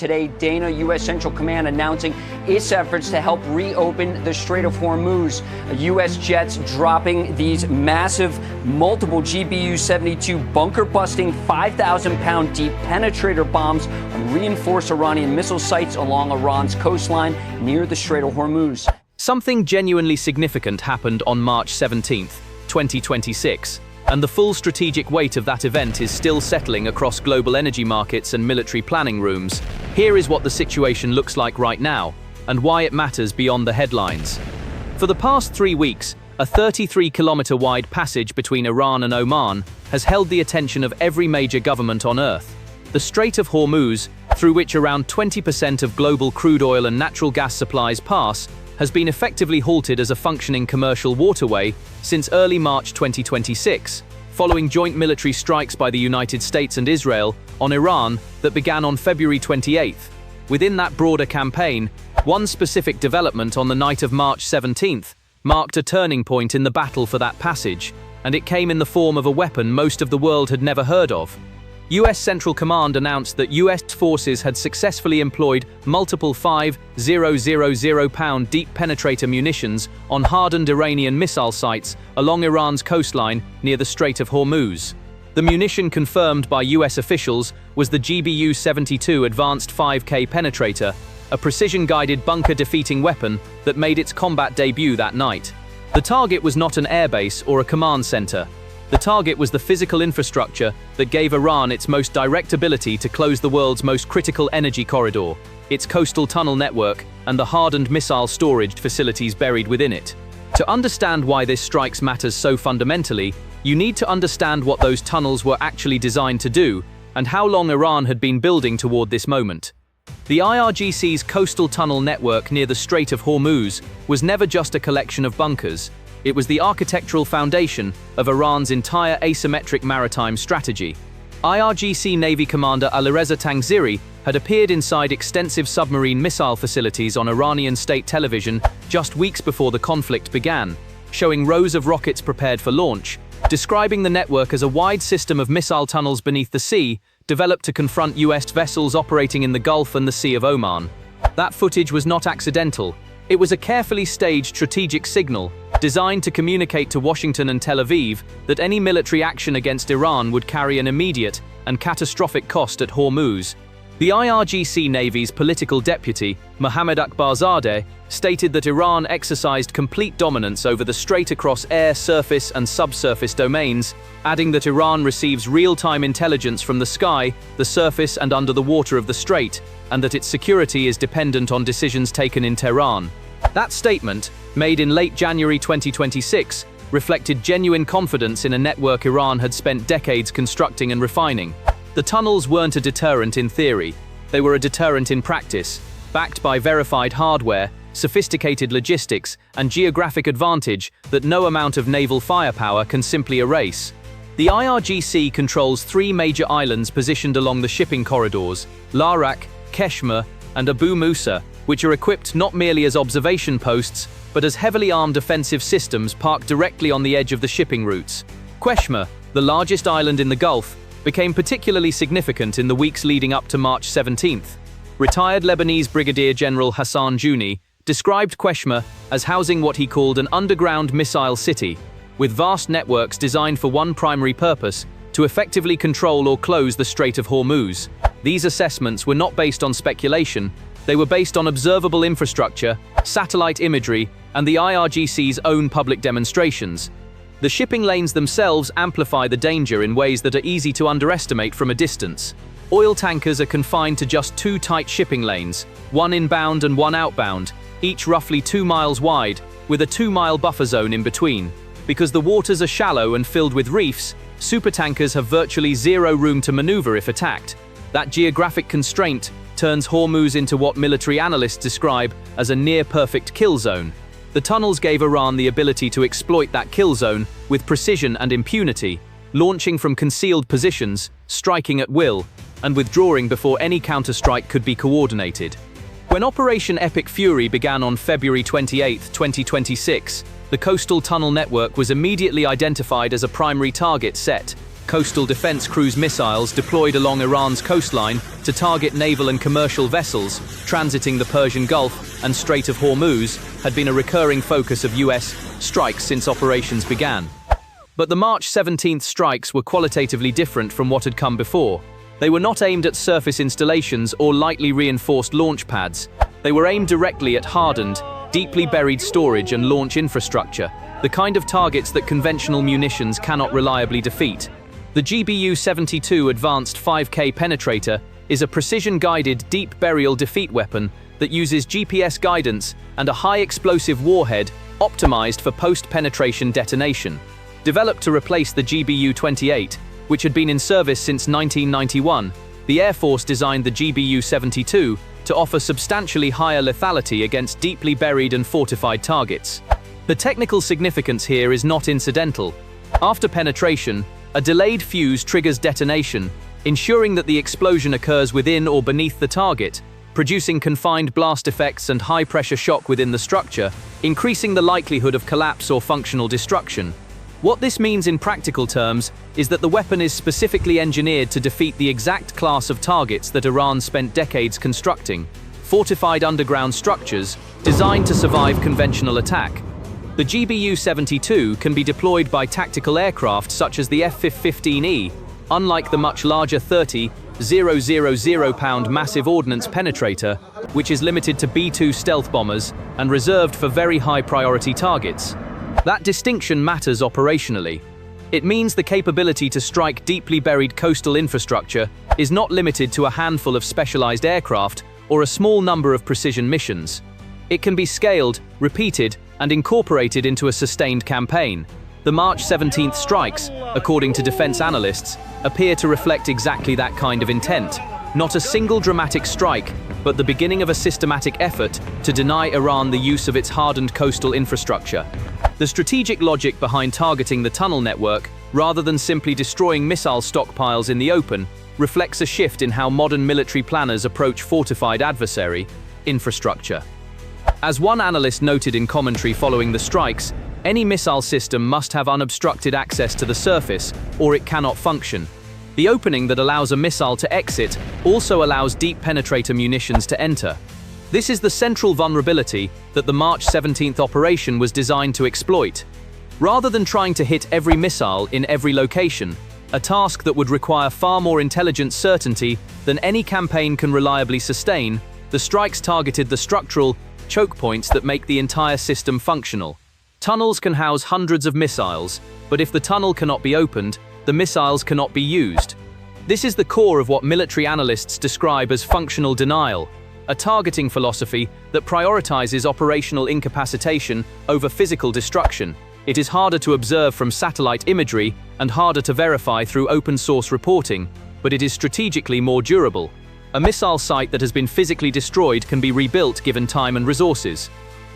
Today, Dana U.S. Central Command announcing its efforts to help reopen the Strait of Hormuz. U.S. jets dropping these massive, multiple GBU-72 bunker-busting, 5,000-pound deep Penetrator bombs on reinforced Iranian missile sites along Iran's coastline near the Strait of Hormuz. Something genuinely significant happened on March 17, 2026. And the full strategic weight of that event is still settling across global energy markets and military planning rooms. Here is what the situation looks like right now, and why it matters beyond the headlines. For the past 3 weeks, a 33-kilometer-wide passage between Iran and Oman has held the attention of every major government on Earth. The Strait of Hormuz, through which around 20% of global crude oil and natural gas supplies pass, has been effectively halted as a functioning commercial waterway since early March 2026, following joint military strikes by the United States and Israel on Iran that began on February 28. Within that broader campaign, one specific development on the night of March 17 marked a turning point in the battle for that passage, and it came in the form of a weapon most of the world had never heard of. U.S. Central Command announced that U.S. forces had successfully employed multiple 5,000-pound deep penetrator munitions on hardened Iranian missile sites along Iran's coastline near the Strait of Hormuz. The munition confirmed by U.S. officials was the GBU-72 Advanced 5K Penetrator, a precision-guided bunker-defeating weapon that made its combat debut that night. The target was not an airbase or a command center. The target was the physical infrastructure that gave Iran its most direct ability to close the world's most critical energy corridor, its coastal tunnel network, and the hardened missile storage facilities buried within it. To understand why this strike matters so fundamentally, you need to understand what those tunnels were actually designed to do, and how long Iran had been building toward this moment. The IRGC's coastal tunnel network near the Strait of Hormuz was never just a collection of bunkers. It was the architectural foundation of Iran's entire asymmetric maritime strategy. IRGC Navy Commander Alireza Tangziri had appeared inside extensive submarine missile facilities on Iranian state television just weeks before the conflict began, showing rows of rockets prepared for launch, describing the network as a wide system of missile tunnels beneath the sea, developed to confront U.S. vessels operating in the Gulf and the Sea of Oman. That footage was not accidental. It was a carefully staged strategic signal, designed to communicate to Washington and Tel Aviv that any military action against Iran would carry an immediate and catastrophic cost at Hormuz. The IRGC Navy's political deputy, Mohammad Akbarzadeh, stated that Iran exercised complete dominance over the strait across air, surface, and subsurface domains, adding that Iran receives real-time intelligence from the sky, the surface, and under the water of the strait, and that its security is dependent on decisions taken in Tehran. That statement, made in late January 2026, reflected genuine confidence in a network Iran had spent decades constructing and refining. The tunnels weren't a deterrent in theory, they were a deterrent in practice, backed by verified hardware, sophisticated logistics, and geographic advantage that no amount of naval firepower can simply erase. The IRGC controls 3 major islands positioned along the shipping corridors, Larak, Keshmer, and Abu Musa, which are equipped not merely as observation posts, but as heavily armed defensive systems parked directly on the edge of the shipping routes. Keshmer, the largest island in the Gulf, became particularly significant in the weeks leading up to March 17. Retired Lebanese Brigadier General Hassan Jouni described Keshmer as housing what he called an underground missile city, with vast networks designed for one primary purpose: to effectively control or close the Strait of Hormuz. These assessments were not based on speculation. They were based on observable infrastructure, satellite imagery, and the IRGC's own public demonstrations. The shipping lanes themselves amplify the danger in ways that are easy to underestimate from a distance. Oil tankers are confined to just 2 tight shipping lanes, one inbound and one outbound, each roughly 2 miles wide, with a 2-mile buffer zone in between. Because the waters are shallow and filled with reefs, supertankers have virtually zero room to maneuver if attacked. That geographic constraint turns Hormuz into what military analysts describe as a near-perfect kill zone. The tunnels gave Iran the ability to exploit that kill zone with precision and impunity, launching from concealed positions, striking at will, and withdrawing before any counterstrike could be coordinated. When Operation Epic Fury began on February 28, 2026, the coastal tunnel network was immediately identified as a primary target set, coastal defense cruise missiles deployed along Iran's coastline to target naval and commercial vessels transiting the Persian Gulf and Strait of Hormuz had been a recurring focus of US strikes since operations began. But the March 17th strikes were qualitatively different from what had come before. They were not aimed at surface installations or lightly reinforced launch pads. They were aimed directly at hardened, deeply buried storage and launch infrastructure, the kind of targets that conventional munitions cannot reliably defeat. The GBU-72 Advanced 5K Penetrator is a precision-guided deep burial defeat weapon that uses GPS guidance and a high-explosive warhead optimized for post-penetration detonation. Developed to replace the GBU-28, which had been in service since 1991, the Air Force designed the GBU-72 to offer substantially higher lethality against deeply buried and fortified targets. The technical significance here is not incidental. After penetration, a delayed fuse triggers detonation, ensuring that the explosion occurs within or beneath the target, producing confined blast effects and high-pressure shock within the structure, increasing the likelihood of collapse or functional destruction. What this means in practical terms is that the weapon is specifically engineered to defeat the exact class of targets that Iran spent decades constructing: fortified underground structures designed to survive conventional attack. The GBU-72 can be deployed by tactical aircraft such as the F-15E, unlike the much larger 30,000-pound massive ordnance Penetrator, which is limited to B-2 stealth bombers and reserved for very high-priority targets. That distinction matters operationally. It means the capability to strike deeply buried coastal infrastructure is not limited to a handful of specialized aircraft or a small number of precision missions. It can be scaled, repeated, and incorporated into a sustained campaign. The March 17th strikes, according to defense analysts, appear to reflect exactly that kind of intent. Not a single dramatic strike, but the beginning of a systematic effort to deny Iran the use of its hardened coastal infrastructure. The strategic logic behind targeting the tunnel network, rather than simply destroying missile stockpiles in the open, reflects a shift in how modern military planners approach fortified adversary infrastructure. As one analyst noted in commentary following the strikes, any missile system must have unobstructed access to the surface, or it cannot function. The opening that allows a missile to exit also allows deep penetrator munitions to enter. This is the central vulnerability that the March 17th operation was designed to exploit. Rather than trying to hit every missile in every location, a task that would require far more intelligence certainty than any campaign can reliably sustain, the strikes targeted the structural choke points that make the entire system functional. Tunnels can house hundreds of missiles, but if the tunnel cannot be opened, the missiles cannot be used. This is the core of what military analysts describe as functional denial, a targeting philosophy that prioritizes operational incapacitation over physical destruction. It is harder to observe from satellite imagery and harder to verify through open-source reporting, but it is strategically more durable. A missile site that has been physically destroyed can be rebuilt given time and resources.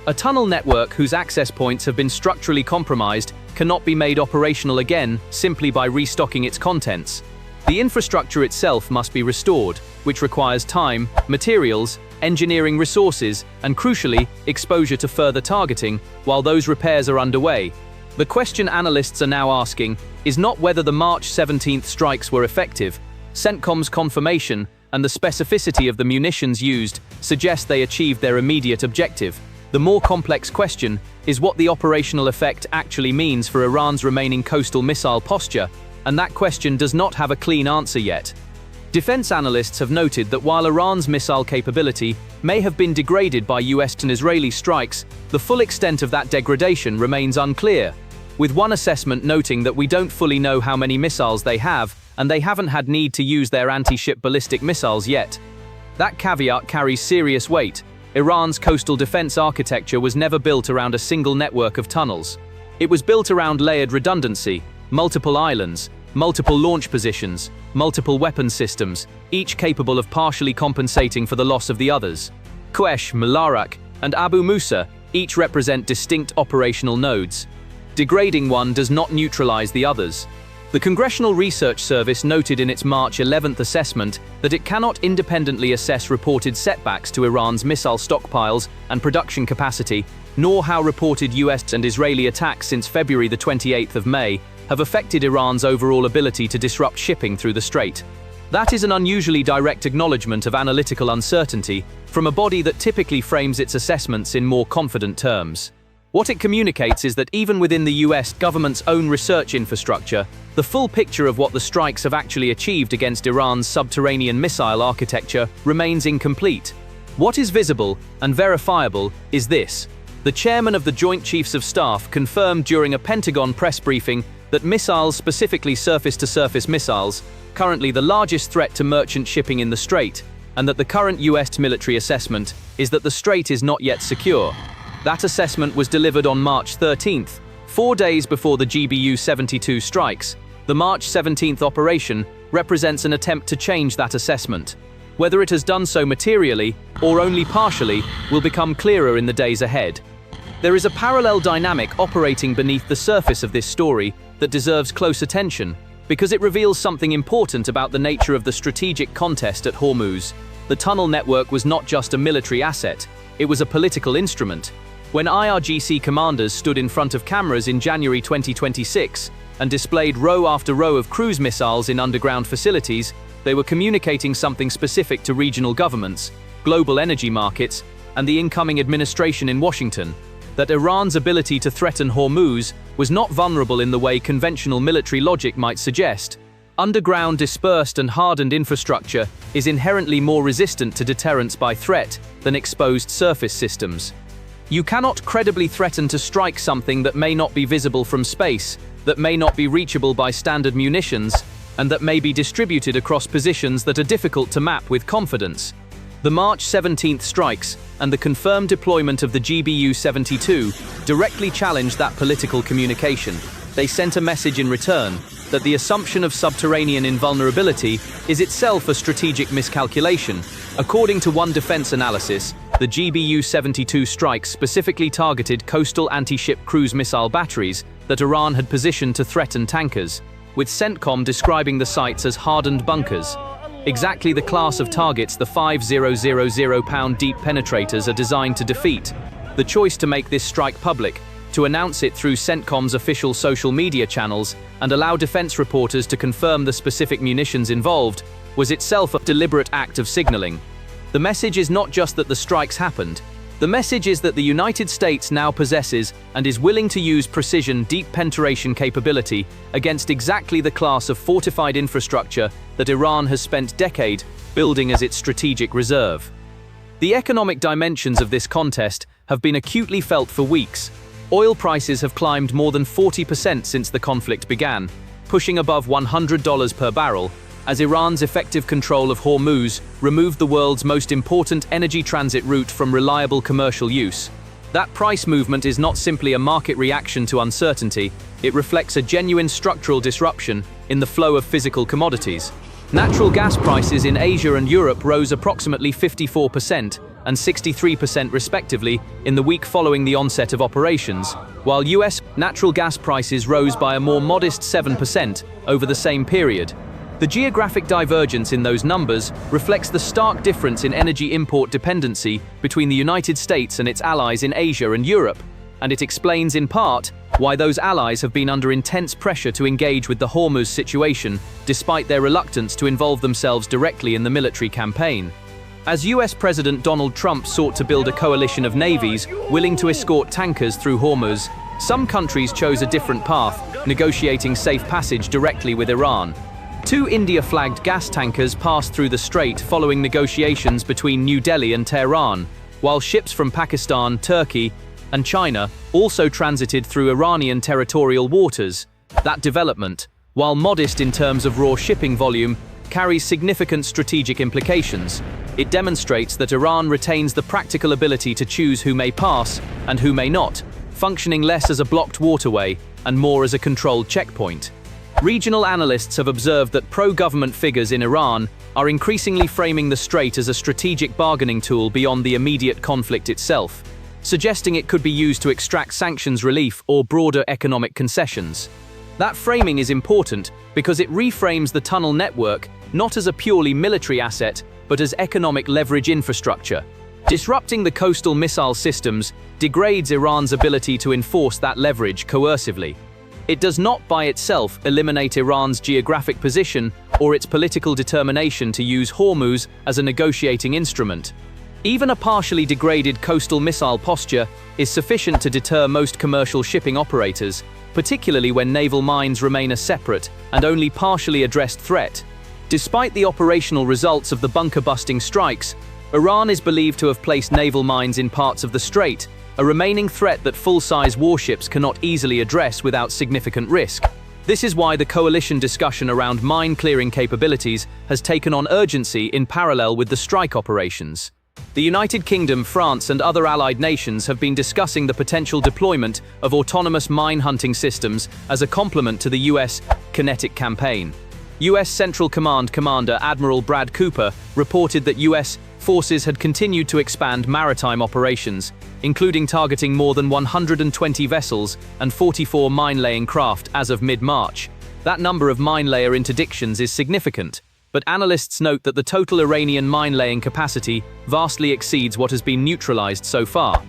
A tunnel network whose access points have been structurally compromised cannot be made operational again simply by restocking its contents. The infrastructure itself must be restored, which requires time, materials, engineering resources, and crucially, exposure to further targeting while those repairs are underway. The question analysts are now asking is not whether the March 17th strikes were effective. CENTCOM's confirmation and the specificity of the munitions used suggest they achieved their immediate objective. The more complex question is what the operational effect actually means for Iran's remaining coastal missile posture, and that question does not have a clean answer yet. Defense analysts have noted that while Iran's missile capability may have been degraded by US and Israeli strikes, the full extent of that degradation remains unclear, with one assessment noting that we don't fully know how many missiles they have, and they haven't had need to use their anti-ship ballistic missiles yet. That caveat carries serious weight. Iran's coastal defense architecture was never built around a single network of tunnels. It was built around layered redundancy, multiple islands, multiple launch positions, multiple weapon systems, each capable of partially compensating for the loss of the others. Qesh, Malarak, and Abu Musa each represent distinct operational nodes. Degrading one does not neutralize the others. The Congressional Research Service noted in its March 11th assessment that it cannot independently assess reported setbacks to Iran's missile stockpiles and production capacity, nor how reported US and Israeli attacks since February the 28th of May have affected Iran's overall ability to disrupt shipping through the strait. That is an unusually direct acknowledgement of analytical uncertainty from a body that typically frames its assessments in more confident terms. What it communicates is that even within the US government's own research infrastructure, the full picture of what the strikes have actually achieved against Iran's subterranean missile architecture remains incomplete. What is visible and verifiable is this. The chairman of the Joint Chiefs of Staff confirmed during a Pentagon press briefing that missiles, specifically surface-to-surface missiles, currently the largest threat to merchant shipping in the strait, and that the current US military assessment is that the strait is not yet secure. That assessment was delivered on March 13th, 4 days before the GBU-72 strikes. The March 17th operation represents an attempt to change that assessment. Whether it has done so materially or only partially will become clearer in the days ahead. There is a parallel dynamic operating beneath the surface of this story that deserves close attention, because it reveals something important about the nature of the strategic contest at Hormuz. The tunnel network was not just a military asset, it was a political instrument. When IRGC commanders stood in front of cameras in January 2026 and displayed row after row of cruise missiles in underground facilities, they were communicating something specific to regional governments, global energy markets, and the incoming administration in Washington, that Iran's ability to threaten Hormuz was not vulnerable in the way conventional military logic might suggest. Underground, dispersed, and hardened infrastructure is inherently more resistant to deterrence by threat than exposed surface systems. You cannot credibly threaten to strike something that may not be visible from space, that may not be reachable by standard munitions, and that may be distributed across positions that are difficult to map with confidence. The March 17th strikes and the confirmed deployment of the GBU-72 directly challenged that political communication. They sent a message in return that the assumption of subterranean invulnerability is itself a strategic miscalculation. According to one defense analysis, the GBU-72 strikes specifically targeted coastal anti-ship cruise missile batteries that Iran had positioned to threaten tankers, with CENTCOM describing the sites as hardened bunkers. Exactly the class of targets the 5,000-pound deep penetrators are designed to defeat. The choice to make this strike public, to announce it through CENTCOM's official social media channels and allow defense reporters to confirm the specific munitions involved, was itself a deliberate act of signaling. The message is not just that the strikes happened. The message is that the United States now possesses and is willing to use precision deep penetration capability against exactly the class of fortified infrastructure that Iran has spent decades building as its strategic reserve. The economic dimensions of this contest have been acutely felt for weeks. Oil prices have climbed more than 40% since the conflict began, pushing above $100 per barrel, as Iran's effective control of Hormuz removed the world's most important energy transit route from reliable commercial use. That price movement is not simply a market reaction to uncertainty, it reflects a genuine structural disruption in the flow of physical commodities. Natural gas prices in Asia and Europe rose approximately 54% and 63% respectively in the week following the onset of operations, while US natural gas prices rose by a more modest 7% over the same period. The geographic divergence in those numbers reflects the stark difference in energy import dependency between the United States and its allies in Asia and Europe, and it explains in part why those allies have been under intense pressure to engage with the Hormuz situation, despite their reluctance to involve themselves directly in the military campaign. As US President Donald Trump sought to build a coalition of navies willing to escort tankers through Hormuz, some countries chose a different path, negotiating safe passage directly with Iran. 2 India-flagged gas tankers passed through the strait following negotiations between New Delhi and Tehran, while ships from Pakistan, Turkey, and China also transited through Iranian territorial waters. That development, while modest in terms of raw shipping volume, carries significant strategic implications. It demonstrates that Iran retains the practical ability to choose who may pass and who may not, functioning less as a blocked waterway and more as a controlled checkpoint. Regional analysts have observed that pro-government figures in Iran are increasingly framing the strait as a strategic bargaining tool beyond the immediate conflict itself, suggesting it could be used to extract sanctions relief or broader economic concessions. That framing is important because it reframes the tunnel network not as a purely military asset, but as economic leverage infrastructure. Disrupting the coastal missile systems degrades Iran's ability to enforce that leverage coercively. It does not by itself eliminate Iran's geographic position or its political determination to use Hormuz as a negotiating instrument. Even a partially degraded coastal missile posture is sufficient to deter most commercial shipping operators, particularly when naval mines remain a separate and only partially addressed threat. Despite the operational results of the bunker-busting strikes, Iran is believed to have placed naval mines in parts of the strait, a remaining threat that full-size warships cannot easily address without significant risk. This is why the coalition discussion around mine-clearing capabilities has taken on urgency in parallel with the strike operations. The United Kingdom, France, and other allied nations have been discussing the potential deployment of autonomous mine-hunting systems as a complement to the U.S. Kinetic campaign. U.S. Central Command Commander Admiral Brad Cooper reported that U.S. forces had continued to expand maritime operations, including targeting more than 120 vessels and 44 mine-laying craft as of mid-March. That number of mine-layer interdictions is significant, but analysts note that the total Iranian mine-laying capacity vastly exceeds what has been neutralized so far.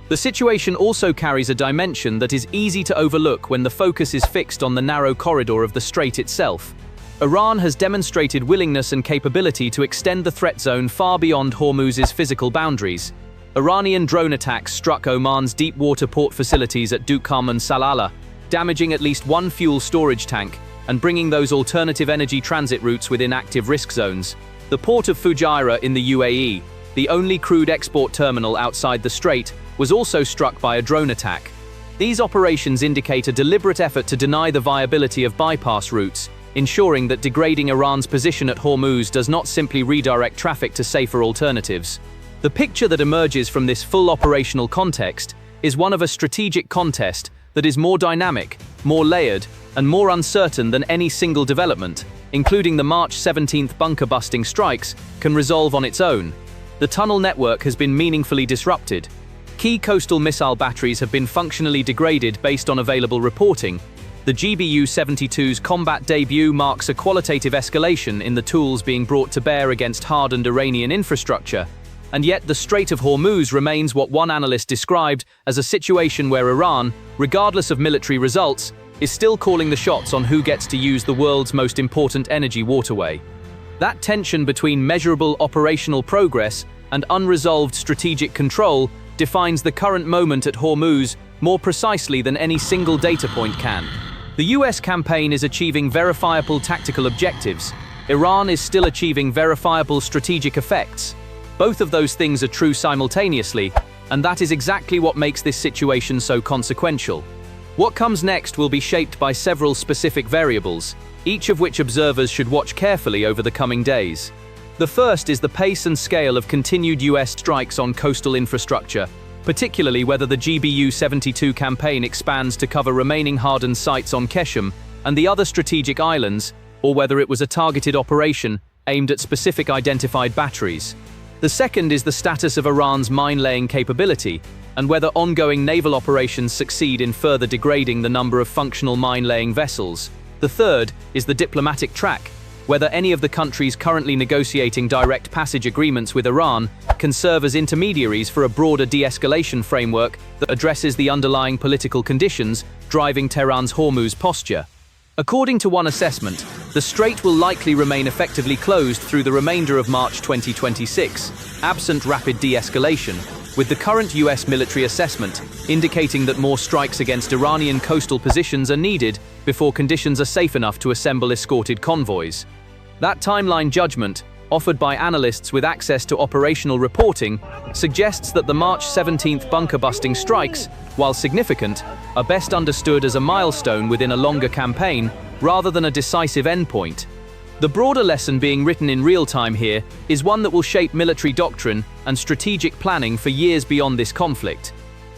The situation also carries a dimension that is easy to overlook when the focus is fixed on the narrow corridor of the strait itself. Iran has demonstrated willingness and capability to extend the threat zone far beyond Hormuz's physical boundaries. Iranian drone attacks struck Oman's deep-water port facilities at Duqm and Salalah, damaging at least one fuel storage tank and bringing those alternative energy transit routes within active risk zones. The port of Fujairah in the UAE, the only crude export terminal outside the strait, was also struck by a drone attack. These operations indicate a deliberate effort to deny the viability of bypass routes, ensuring that degrading Iran's position at Hormuz does not simply redirect traffic to safer alternatives. The picture that emerges from this full operational context is one of a strategic contest that is more dynamic, more layered, and more uncertain than any single development, including the March 17th bunker-busting strikes, can resolve on its own. The tunnel network has been meaningfully disrupted. Key coastal missile batteries have been functionally degraded based on available reporting. The GBU-72's combat debut marks a qualitative escalation in the tools being brought to bear against hardened Iranian infrastructure. And yet the Strait of Hormuz remains what one analyst described as a situation where Iran, regardless of military results, is still calling the shots on who gets to use the world's most important energy waterway. That tension between measurable operational progress and unresolved strategic control defines the current moment at Hormuz more precisely than any single data point can. The US campaign is achieving verifiable tactical objectives. Iran is still achieving verifiable strategic effects. Both of those things are true simultaneously, and that is exactly what makes this situation so consequential. What comes next will be shaped by several specific variables, each of which observers should watch carefully over the coming days. The first is the pace and scale of continued US strikes on coastal infrastructure, particularly whether the GBU-72 campaign expands to cover remaining hardened sites on Qeshm and the other strategic islands, or whether it was a targeted operation aimed at specific identified batteries. The second is the status of Iran's mine-laying capability, and whether ongoing naval operations succeed in further degrading the number of functional mine-laying vessels. The third is the diplomatic track, whether any of the countries currently negotiating direct passage agreements with Iran can serve as intermediaries for a broader de-escalation framework that addresses the underlying political conditions driving Tehran's Hormuz posture. According to one assessment, the strait will likely remain effectively closed through the remainder of March 2026, absent rapid de-escalation, with the current US military assessment indicating that more strikes against Iranian coastal positions are needed before conditions are safe enough to assemble escorted convoys. That timeline judgment, offered by analysts with access to operational reporting, suggests that the March 17th bunker-busting strikes, while significant, are best understood as a milestone within a longer campaign rather than a decisive endpoint. The broader lesson being written in real time here is one that will shape military doctrine and strategic planning for years beyond this conflict.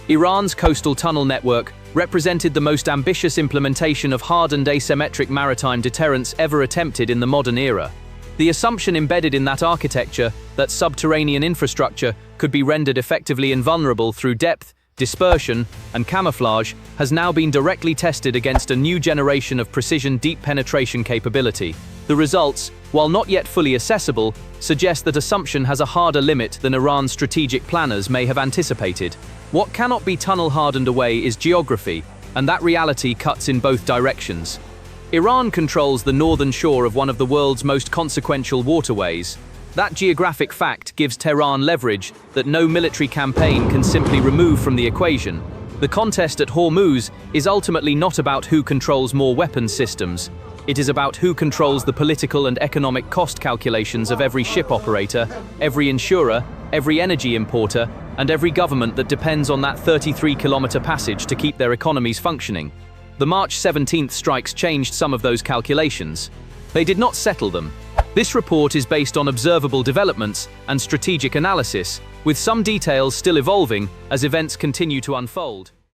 Iran's coastal tunnel network represented the most ambitious implementation of hardened asymmetric maritime deterrence ever attempted in the modern era. The assumption embedded in that architecture that subterranean infrastructure could be rendered effectively invulnerable through depth, dispersion, and camouflage has now been directly tested against a new generation of precision deep penetration capability. The results, while not yet fully accessible, suggest that assumption has a harder limit than Iran's strategic planners may have anticipated. What cannot be tunnel-hardened away is geography, and that reality cuts in both directions. Iran controls the northern shore of one of the world's most consequential waterways. That geographic fact gives Tehran leverage that no military campaign can simply remove from the equation. The contest at Hormuz is ultimately not about who controls more weapons systems. It is about who controls the political and economic cost calculations of every ship operator, every insurer, every energy importer, and every government that depends on that 33-kilometer passage to keep their economies functioning. The March 17th strikes changed some of those calculations. They did not settle them. This report is based on observable developments and strategic analysis, with some details still evolving as events continue to unfold.